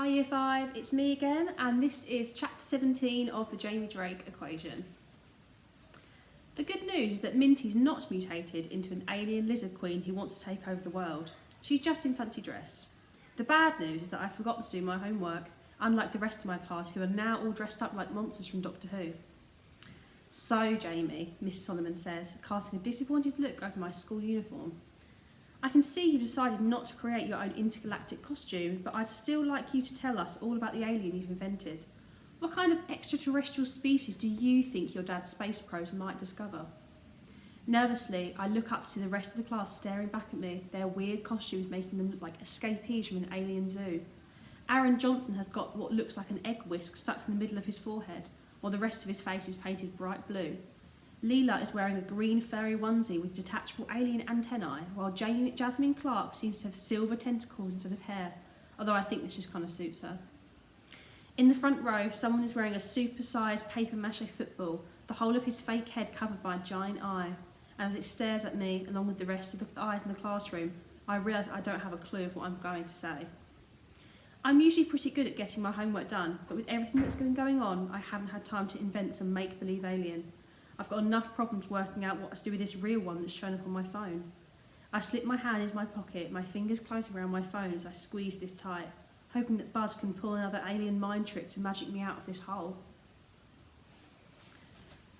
Hi Year 5, it's me again, and this is chapter 17 of the Jamie Drake equation. The good news is that Minty's not mutated into an alien lizard queen who wants to take over the world. She's just in fancy dress. The bad news is that I've forgotten to do my homework, unlike the rest of my class who are now all dressed up like monsters from Doctor Who. So, Jamie, Mrs. Solomon says, casting a disappointed look over my school uniform. I can see you decided not to create your own intergalactic costume, but I'd still like you to tell us all about the alien you've invented. What kind of extraterrestrial species do you think your dad's space probes might discover? Nervously, I look up to the rest of the class staring back at me, their weird costumes making them look like escapees from an alien zoo. Aaron Johnson has got what looks like an egg whisk stuck in the middle of his forehead, while the rest of his face is painted bright blue. Leela is wearing a green furry onesie with detachable alien antennae, while Jasmine Clark seems to have silver tentacles instead of hair, although I think this just kind of suits her. In the front row, someone is wearing a super-sized paper-mache football, the whole of his fake head covered by a giant eye, and as it stares at me, along with the rest of the eyes in the classroom, I realise I don't have a clue of what I'm going to say. I'm usually pretty good at getting my homework done, but with everything that's been going on, I haven't had time to invent some make-believe alien. I've got enough problems working out what to do with this real one that's shown up on my phone. I slip my hand into my pocket, my fingers closing around my phone as I squeeze this tight, hoping that Buzz can pull another alien mind trick to magic me out of this hole.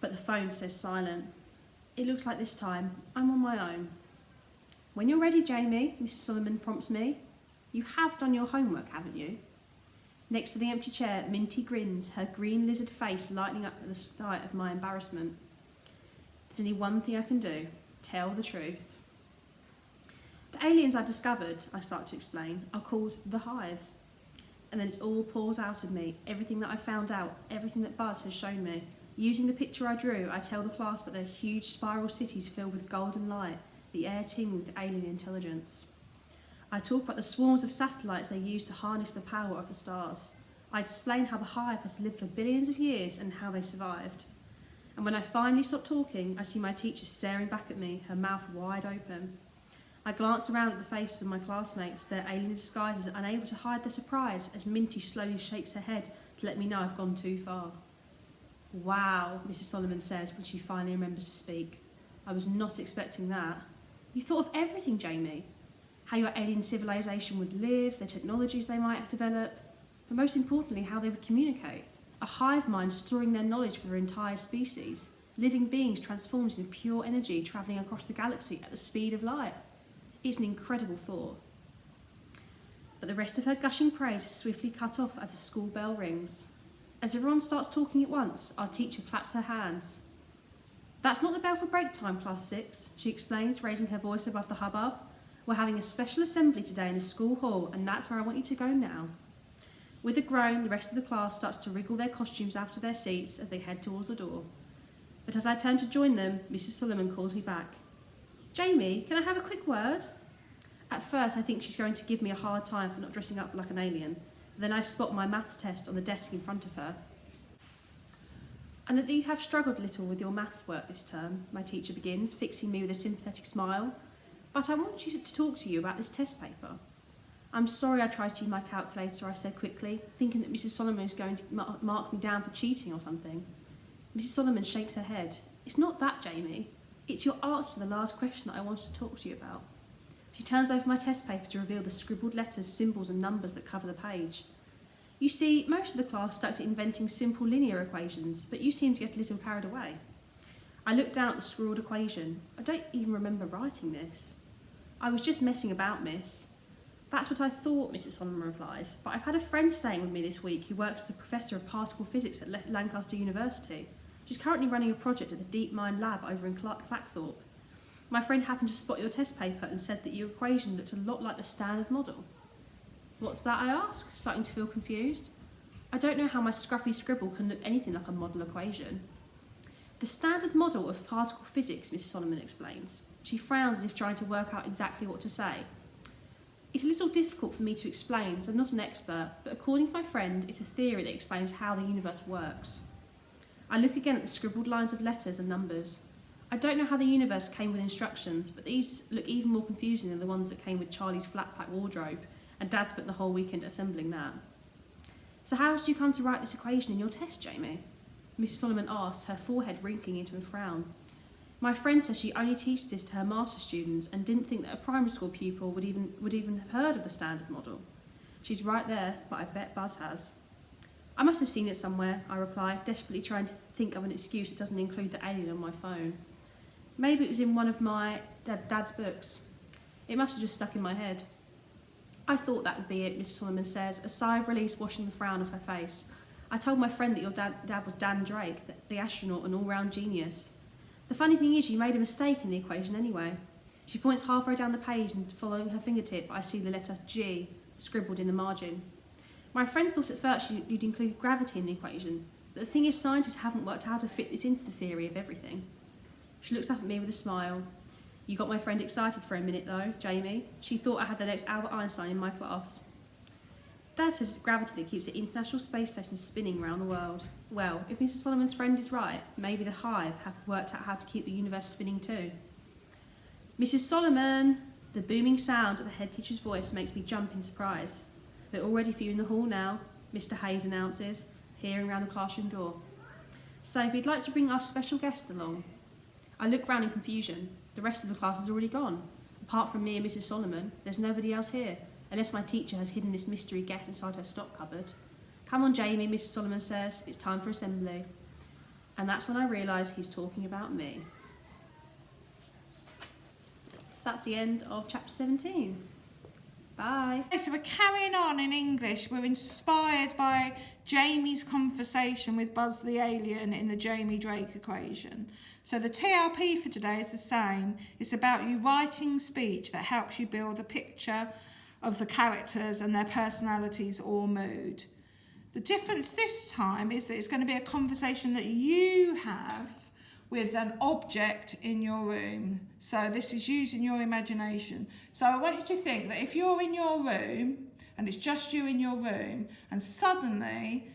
But the phone says silent. It looks like this time I'm on my own. When you're ready, Jamie, Mrs. Solomon prompts me. You have done your homework, haven't you? Next to the empty chair, Minty grins, her green lizard face lighting up at the sight of my embarrassment. There's only one thing I can do, tell the truth. The aliens I've discovered, I start to explain, are called the Hive. And then it all pours out of me, everything that I found out, everything that Buzz has shown me. Using the picture I drew, I tell the class about their huge spiral cities filled with golden light, the air teeming with alien intelligence. I talk about the swarms of satellites they use to harness the power of the stars. I explain how the Hive has lived for billions of years and how they survived. And when I finally stop talking, I see my teacher staring back at me, her mouth wide open. I glance around at the faces of my classmates, their alien disguises unable to hide their surprise as Minty slowly shakes her head to let me know I've gone too far. Wow, Mrs. Solomon says when she finally remembers to speak. I was not expecting that. You thought of everything, Jamie. How your alien civilization would live, the technologies they might develop, but most importantly, how they would communicate. A hive mind storing their knowledge for their entire species. Living beings transformed into pure energy travelling across the galaxy at the speed of light. It's an incredible thought. But the rest of her gushing praise is swiftly cut off as the school bell rings. As everyone starts talking at once, our teacher claps her hands. That's not the bell for break time, class 6, she explains, raising her voice above the hubbub. We're having a special assembly today in the school hall, and that's where I want you to go now. With a groan, the rest of the class starts to wriggle their costumes out of their seats as they head towards the door. But as I turn to join them, Mrs. Solomon calls me back. Jamie, can I have a quick word? At first, I think she's going to give me a hard time for not dressing up like an alien. Then I spot my maths test on the desk in front of her. I know that you have struggled a little with your maths work this term, my teacher begins, fixing me with a sympathetic smile. But I want you to talk to you about this test paper. I'm sorry I tried to use my calculator, I said quickly, thinking that Mrs. Solomon is going to mark me down for cheating or something. Mrs. Solomon shakes her head. It's not that, Jamie. It's your answer to the last question that I wanted to talk to you about. She turns over my test paper to reveal the scribbled letters, symbols and numbers that cover the page. You see, most of the class stuck to inventing simple linear equations, but you seem to get a little carried away. I looked down at the scrawled equation. I don't even remember writing this. I was just messing about, miss. That's what I thought, Mrs. Solomon replies, but I've had a friend staying with me this week who works as a professor of particle physics at Lancaster University. She's currently running a project at the DeepMind lab over in Clackthorpe. My friend happened to spot your test paper and said that your equation looked a lot like the standard model. What's that, I ask, starting to feel confused. I don't know how my scruffy scribble can look anything like a model equation. The standard model of particle physics, Mrs. Solomon explains. She frowns as if trying to work out exactly what to say. It's a little difficult for me to explain as I'm not an expert, but according to my friend, it's a theory that explains how the universe works. I look again at the scribbled lines of letters and numbers. I don't know how the universe came with instructions, but these look even more confusing than the ones that came with Charlie's flat pack wardrobe, and Dad spent the whole weekend assembling that. So how did you come to write this equation in your test, Jamie? Mrs. Solomon asked, her forehead wrinkling into a frown. My friend says she only teaches this to her master's students and didn't think that a primary school pupil would even have heard of the standard model. She's right there, but I bet Buzz has. I must have seen it somewhere, I replied, desperately trying to think of an excuse that doesn't include the alien on my phone. Maybe it was in one of my dad's books. It must have just stuck in my head. I thought that would be it, Mrs. Solomon says, a sigh of release washing the frown off her face. I told my friend that your dad was Dan Drake, the astronaut and all-round genius. The funny thing is, you made a mistake in the equation anyway. She points halfway down the page and following her fingertip, I see the letter G scribbled in the margin. My friend thought at first you'd include gravity in the equation, but the thing is scientists haven't worked out how to fit this into the theory of everything. She looks up at me with a smile. You got my friend excited for a minute though, Jamie. She thought I had the next Albert Einstein in my class. Dad says it's gravity that keeps the International Space Station spinning around the world. Well, if Mrs. Solomon's friend is right, maybe the Hive have worked out how to keep the universe spinning too. Mrs. Solomon! The booming sound of the head teacher's voice makes me jump in surprise. They're all ready for you in the hall now, Mr. Hayes announces, peering round the classroom door. So if you'd like to bring our special guest along. I look round in confusion. The rest of the class is already gone. Apart from me and Mrs. Solomon, there's nobody else here, unless my teacher has hidden this mystery guest inside her stock cupboard. Come on, Jamie, Mrs. Solomon says, it's time for assembly. And that's when I realise he's talking about me. So that's the end of chapter 17. Bye. Okay, so we're carrying on in English. We're inspired by Jamie's conversation with Buzz the alien in the Jamie Drake equation. So the TLP for today is the same. It's about you writing speech that helps you build a picture of the characters and their personalities or mood. The difference this time is that it's going to be a conversation that you have with an object in your room. So this is using your imagination. So I want you to think that if you're in your room and it's just you in your room and suddenly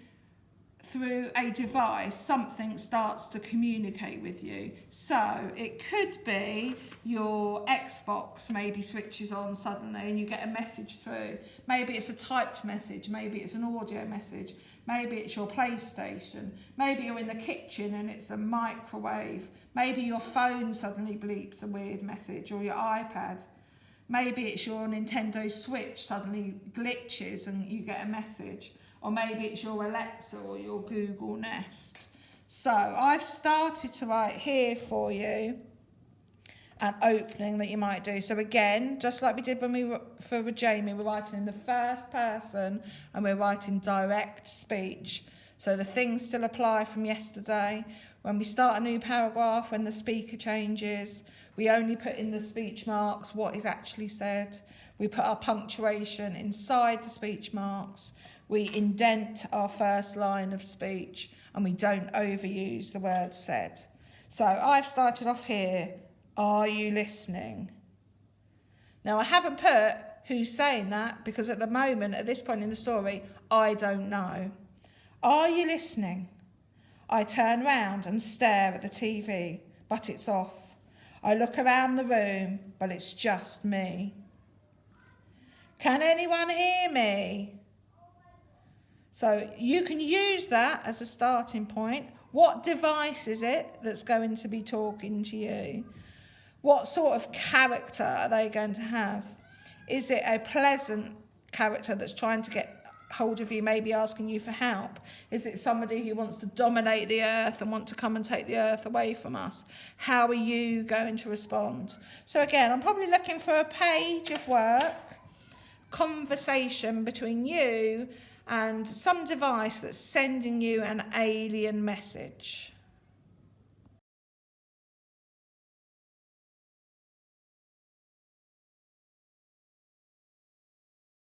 through a device something starts to communicate with you. So it could be your Xbox maybe switches on suddenly and you get a message through. Maybe it's a typed message, maybe it's an audio message, maybe it's your PlayStation, maybe you're in the kitchen and it's a microwave, maybe your phone suddenly bleeps a weird message, or your iPad. Maybe it's your Nintendo Switch suddenly glitches and you get a message. Or maybe it's your Alexa or your Google Nest. So I've started to write here for you an opening that you might do. So again, just like we did when for Jamie, we're writing in the first person and we're writing direct speech. So the things still apply from yesterday. When we start a new paragraph, when the speaker changes, we only put in the speech marks what is actually said. We put our punctuation inside the speech marks. We indent our first line of speech and we don't overuse the word said. So I've started off here, are you listening? Now I haven't put who's saying that because at the moment, at this point in the story, I don't know. Are you listening? I turn round and stare at the TV, but it's off. I look around the room, but it's just me. Can anyone hear me? So you can use that as a starting point. What device is it that's going to be talking to you? What sort of character are they going to have? Is it a pleasant character that's trying to get hold of you, maybe asking you for help? Is it somebody who wants to dominate the earth and want to come and take the earth away from us? How are you going to respond? So again, I'm probably looking for a page of work, conversation between you and some device that's sending you an alien message.